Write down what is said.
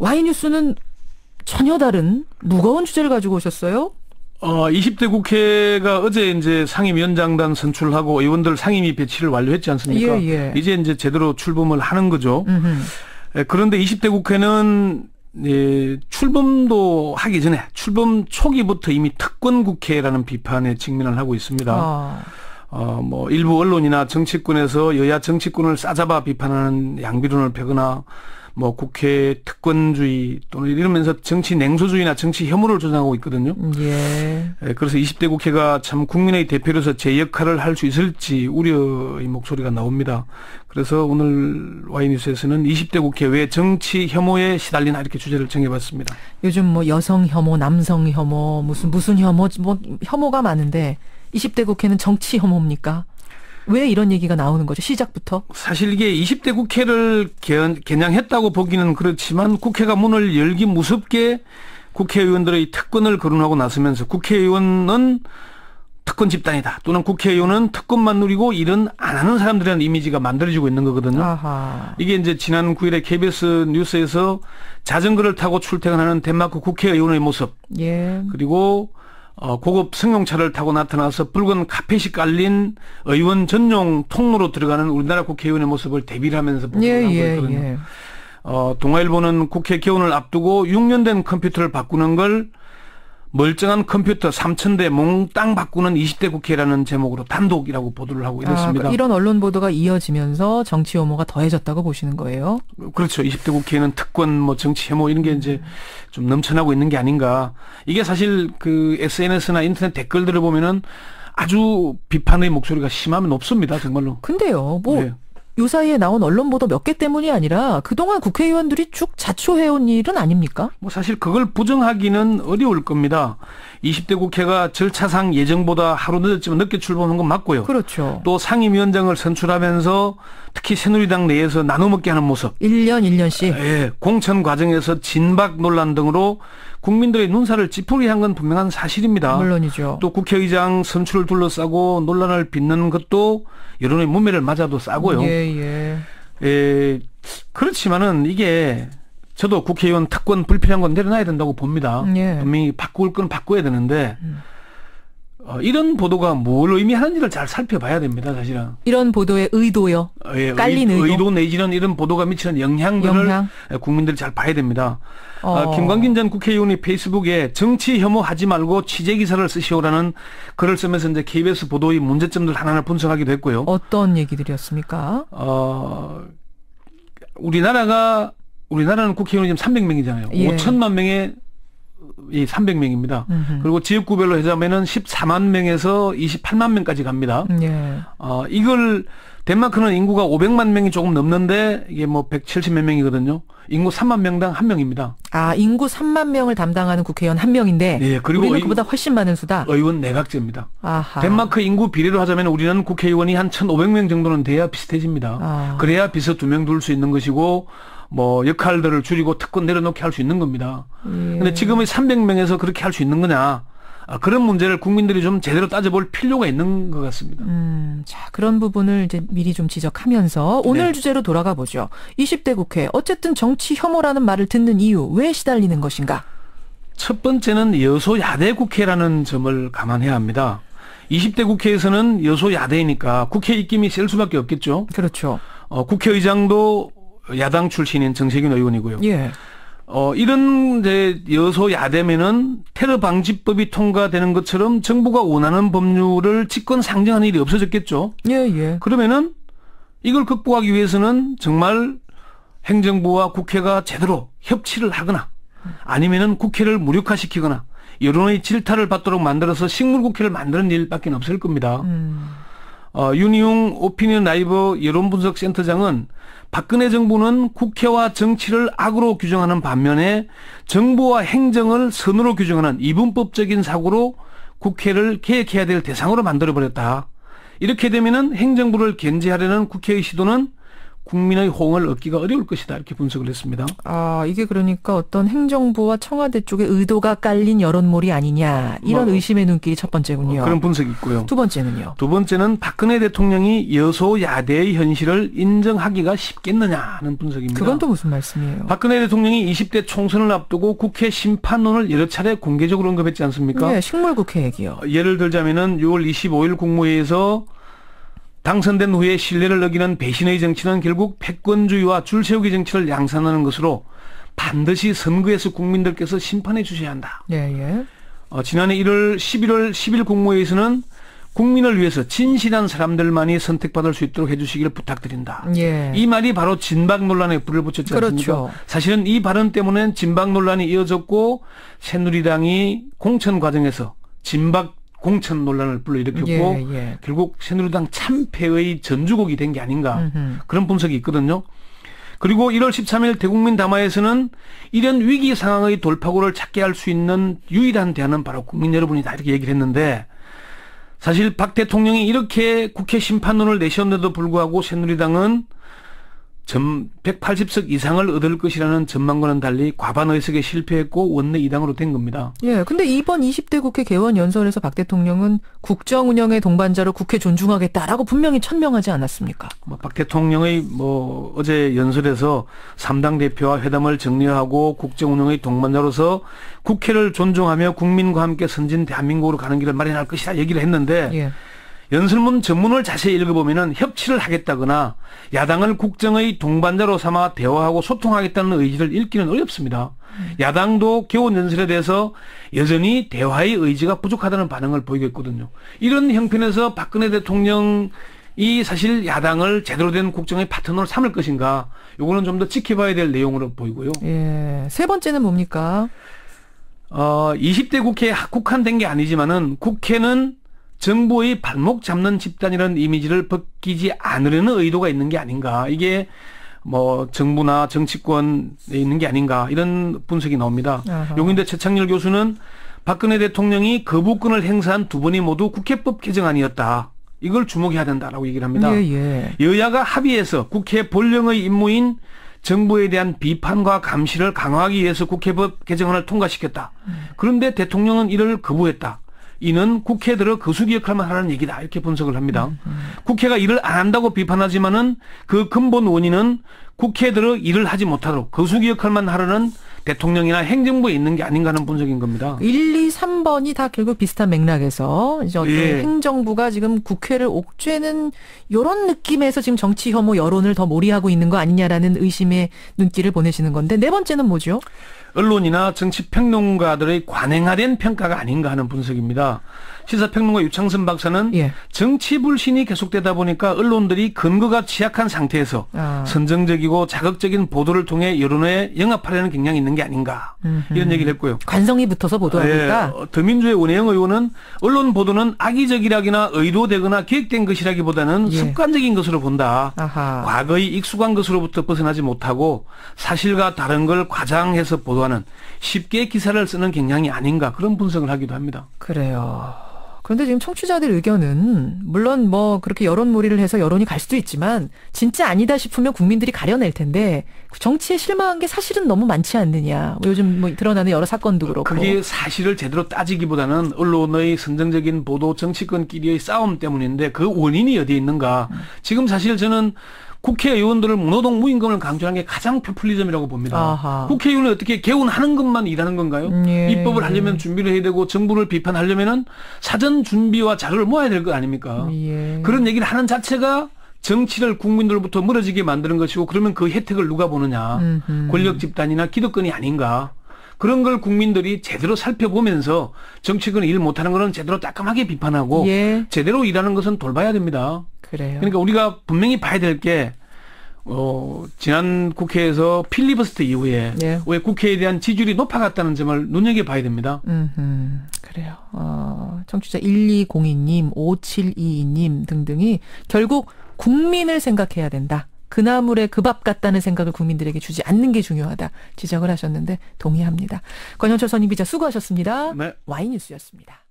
와이뉴스는 전혀 다른 무거운 주제를 가지고 오셨어요? 20대 국회가 어제 이제 상임위원장단 선출하고 의원들 상임위 배치를 완료했지 않습니까? 예, 예. 이제 이제 제대로 출범을 하는 거죠. 그런데 20대 국회는 출범도 하기 전에 출범 초기부터 이미 특권 국회라는 비판에 직면을 하고 있습니다. 뭐 일부 언론이나 정치권에서 여야 정치권을 싸잡아 비판하는 양비론을 펴거나 뭐 국회 특권주의 또는 이러면서 정치 냉소주의나 정치 혐오를 조장하고 있거든요. 예. 그래서 20대 국회가 참 국민의 대표로서 제 역할을 할 수 있을지 우려의 목소리가 나옵니다. 그래서 오늘 와이뉴스에서는 20대 국회 왜 정치 혐오에 시달리나 이렇게 주제를 정해봤습니다. 요즘 뭐 여성 혐오, 남성 혐오, 무슨 혐오, 뭐 혐오가 많은데 20대 국회는 정치 혐오입니까? 왜 이런 얘기가 나오는 거죠? 시작부터? 사실 이게 20대 국회를 겨냥했다고 보기는 그렇지만 국회가 문을 열기 무섭게 국회의원들의 특권을 거론하고 나서면서 국회의원은 특권 집단이다. 또는 국회의원은 특권만 누리고 일은 안 하는 사람들이라는 이미지가 만들어지고 있는 거거든요. 아하. 이게 이제 지난 9일에 KBS 뉴스에서 자전거를 타고 출퇴근하는 덴마크 국회의원의 모습. 예. 그리고 고급 승용차를 타고 나타나서 붉은 카펫이 깔린 의원 전용 통로로 들어가는 우리나라 국회의원의 모습을 대비를 하면서 보도를 하고 있거든요. 예. 동아일보는 국회 개원을 앞두고 6년 된 컴퓨터를 바꾸는 걸 멀쩡한 컴퓨터 3,000대 몽땅 바꾸는 20대 국회라는 제목으로 단독이라고 보도를 하고 이랬습니다. 그러니까 이런 언론 보도가 이어지면서 정치 혐오가 더해졌다고 보시는 거예요? 그렇죠. 20대 국회에는 특권, 뭐 정치 혐오 이런 게 이제 좀 넘쳐나고 있는 게 아닌가. 이게 사실 그 SNS나 인터넷 댓글들을 보면은 아주 비판의 목소리가 심하면 높습니다. 정말로. 근데요, 뭐. 네. 요 사이에 나온 언론 보도 몇 개 때문이 아니라 그동안 국회의원들이 쭉 자초해온 일은 아닙니까? 뭐 사실 그걸 부정하기는 어려울 겁니다. 20대 국회가 절차상 예정보다 하루 늦었지만 늦게 출범한 건 맞고요. 그렇죠. 또 상임위원장을 선출하면서 특히 새누리당 내에서 나눠먹게 하는 모습. 1년씩. 예, 공천 과정에서 진박 논란 등으로 국민들의 눈살을 찌푸리게 한 건 분명한 사실입니다. 물론이죠. 또 국회의장 선출을 둘러싸고 논란을 빚는 것도 여론의 문매를 맞아도 싸고요. 그렇지만은 이게 저도 국회의원 특권 불필요한 건 내려놔야 된다고 봅니다. 분명히 바꿀 건 바꿔야 되는데 이런 보도가 뭘 의미하는지를 잘 살펴봐야 됩니다. 사실은. 이런 보도의 의도요. 깔린 의도 내지는 이런 보도가 미치는 영향들을 국민들이 잘 봐야 됩니다. 김광진 전 국회의원이 페이스북에 정치 혐오하지 말고 취재기사를 쓰시오라는 글을 쓰면서 이제 KBS 보도의 문제점들 하나하나 분석하기도 했고요. 어떤 얘기들이었습니까? 우리나라는 국회의원이 지금 300명이잖아요. 예. 5천만 명의 이 300명입니다. 그리고 지역구별로 해자면은 14만 명에서 28만 명까지 갑니다. 예. 이걸 덴마크는 인구가 500만 명이 조금 넘는데 이게 뭐 170몇 명이거든요. 인구 3만 명당 1명입니다. 인구 3만 명을 담당하는 국회의원 1명인데 네, 그리고 우리는 그보다 훨씬 많은 수다. 의원 내각제입니다. 아하. 덴마크 인구 비례로 하자면 우리는 국회의원이 한 1,500명 정도는 돼야 비슷해집니다. 그래야 비서 2명 둘 수 있는 것이고 뭐 역할들을 줄이고 특권 내려놓게 할 수 있는 겁니다. 근데 지금의 300명에서 그렇게 할 수 있는 거냐? 그런 문제를 국민들이 좀 제대로 따져볼 필요가 있는 것 같습니다. 자, 그런 부분을 이제 미리 좀 지적하면서 오늘 주제로 돌아가 보죠. 20대 국회, 어쨌든 정치 혐오라는 말을 듣는 이유, 왜 시달리는 것인가? 첫 번째는 여소야대 국회라는 점을 감안해야 합니다. 20대 국회에서는 여소야대이니까 국회 입김이 셀 수밖에 없겠죠. 그렇죠. 국회의장도 야당 출신인 정세균 의원이고요. 예. 이런 이제 여소야대면은 테러 방지법이 통과되는 것처럼 정부가 원하는 법률을 집권 상정하는 일이 없어졌겠죠. 예. 그러면은 이걸 극복하기 위해서는 정말 행정부와 국회가 제대로 협치를 하거나 아니면은 국회를 무력화시키거나 여론의 질타를 받도록 만들어서 식물국회를 만드는 일밖에 없을 겁니다. 윤희용 오피니언 라이브 여론분석센터장은 박근혜 정부는 국회와 정치를 악으로 규정하는 반면에 정부와 행정을 선으로 규정하는 이분법적인 사고로 국회를 개혁해야 될 대상으로 만들어버렸다. 이렇게 되면은 행정부를 견제하려는 국회의 시도는 국민의 호응을 얻기가 어려울 것이다. 이렇게 분석을 했습니다. 아, 이게 그러니까 어떤 행정부와 청와대 쪽의 의도가 깔린 여론몰이 아니냐. 이런 의심의 눈길이 첫 번째군요. 그런 분석이 있고요. 두 번째는요. 두 번째는 박근혜 대통령이 여소야대의 현실을 인정하기가 쉽겠느냐 하는 분석입니다. 그건 또 무슨 말씀이에요? 박근혜 대통령이 20대 총선을 앞두고 국회 심판론을 여러 차례 공개적으로 언급했지 않습니까? 네, 식물국회 얘기요. 예를 들자면은 6월 25일 국무회의에서 당선된 후에 신뢰를 어기는 배신의 정치는 결국 패권주의와 줄세우기 정치를 양산하는 것으로 반드시 선거에서 국민들께서 심판해 주셔야 한다. 예, 예. 지난해 11월 10일 국무회의에서는 국민을 위해서 진실한 사람들만이 선택받을 수 있도록 해주시기를 부탁드린다. 예. 이 말이 바로 진박 논란에 불을 붙였지 않습니까? 그렇죠. 사실은 이 발언 때문에 진박 논란이 이어졌고 새누리당이 공천 과정에서 진박 공천 논란을 불러일으켰고 예. 결국 새누리당 참패의 전주곡이 된 게 아닌가 그런 분석이 있거든요. 그리고 1월 13일 대국민 담화에서는 이런 위기 상황의 돌파구를 찾게 할 수 있는 유일한 대안은 바로 국민 여러분이다 이렇게 얘기를 했는데 사실 박 대통령이 이렇게 국회 심판론을 내셨는데도 불구하고 새누리당은 180석 이상을 얻을 것이라는 전망과는 달리 과반 의석에 실패했고 원내 2당으로 된 겁니다. 예, 근데 이번 20대 국회 개원 연설에서 박 대통령은 국정 운영의 동반자로 국회 존중하겠다라고 분명히 천명하지 않았습니까? 박 대통령의 어제 연설에서 3당 대표와 회담을 정리하고 국정 운영의 동반자로서 국회를 존중하며 국민과 함께 선진 대한민국으로 가는 길을 마련할 것이다 얘기를 했는데 예. 연설문 전문을 자세히 읽어보면은 협치를 하겠다거나 야당을 국정의 동반자로 삼아 대화하고 소통하겠다는 의지를 읽기는 어렵습니다. 야당도 개원 연설에 대해서 여전히 대화의 의지가 부족하다는 반응을 보이고 있거든요. 이런 형편에서 박근혜 대통령이 사실 야당을 제대로 된 국정의 파트너로 삼을 것인가 요거는 좀 더 지켜봐야 될 내용으로 보이고요. 예. 세 번째는 뭡니까? 20대 국회에 국한된 게 아니지만은 국회는 정부의 발목 잡는 집단이라는 이미지를 벗기지 않으려는 의도가 있는 게 아닌가. 이게 정부나 정치권에 있는 게 아닌가. 이런 분석이 나옵니다. 아하. 용인대 최창렬 교수는 박근혜 대통령이 거부권을 행사한 두 번이 모두 국회법 개정안이었다. 이걸 주목해야 된다라고 얘기를 합니다. 예. 여야가 합의해서 국회 본령의 임무인 정부에 대한 비판과 감시를 강화하기 위해서 국회법 개정안을 통과시켰다. 그런데 대통령은 이를 거부했다. 이는 국회 들어 거수기 역할만 하라는 얘기다. 이렇게 분석을 합니다. 국회가 일을 안 한다고 비판하지만은 그 근본 원인은 국회 들어 일을 하지 못하도록 거수기 역할만 하라는 대통령이나 행정부에 있는 게 아닌가 하는 분석인 겁니다. 1, 2, 3번이 다 결국 비슷한 맥락에서 이제 어떤 행정부가 지금 국회를 옥죄는 이런 느낌에서 지금 정치 혐오 여론을 더 몰이하고 있는 거 아니냐라는 의심의 눈길을 보내시는 건데 네 번째는 뭐죠? 언론이나 정치평론가들의 관행화된 평가가 아닌가 하는 분석입니다. 시사평론가 유창선 박사는 정치 불신이 계속되다 보니까 언론들이 근거가 취약한 상태에서 선정적이고 자극적인 보도를 통해 여론에 영합하려는 경향이 있는 게 아닌가 이런 얘기를 했고요. 관성이 붙어서 보도하니까. 더민주의 원혜영 의원은 언론 보도는 악의적이라거나 의도되거나 기획된 것이라기보다는 습관적인 것으로 본다. 과거의 익숙한 것으로부터 벗어나지 못하고 사실과 다른 걸 과장해서 보도하는 쉽게 기사를 쓰는 경향이 아닌가 그런 분석을 하기도 합니다. 그래요. 그런데 지금 청취자들 의견은 물론 그렇게 여론몰이를 해서 여론이 갈 수도 있지만 진짜 아니다 싶으면 국민들이 가려낼 텐데 정치에 실망한 게 사실은 너무 많지 않느냐. 요즘 드러나는 여러 사건도 그렇고. 그게 사실을 제대로 따지기보다는 언론의 선정적인 보도 정치권끼리의 싸움 때문인데 그 원인이 어디에 있는가. 지금 사실 저는 국회의원들을 무노동 무임금을 강조하는 게 가장 포퓰리즘이라고 봅니다. 아하. 국회의원이 어떻게 개헌하는 것만 일하는 건가요? 입법을 하려면 준비를 해야 되고 정부를 비판하려면은 사전 준비와 자료를 모아야 될 거 아닙니까? 그런 얘기를 하는 자체가 정치를 국민들로부터 멀어지게 만드는 것이고 그러면 그 혜택을 누가 보느냐. 권력 집단이나 기득권이 아닌가. 그런 걸 국민들이 제대로 살펴보면서 정치권이 일 못하는 거는 제대로 따끔하게 비판하고 제대로 일하는 것은 돌봐야 됩니다. 그래요. 그러니까 우리가 분명히 봐야 될 게 지난 국회에서 필리버스터 이후에 왜 국회에 대한 지지율이 높아갔다는 점을 눈여겨봐야 됩니다. 그래요. 청취자 1202님, 5722님 등등이 결국 국민을 생각해야 된다. 그나물에 그 밥 같다는 생각을 국민들에게 주지 않는 게 중요하다. 지적을 하셨는데 동의합니다. 권영철 선임 기자 수고하셨습니다. 네. 와이뉴스였습니다.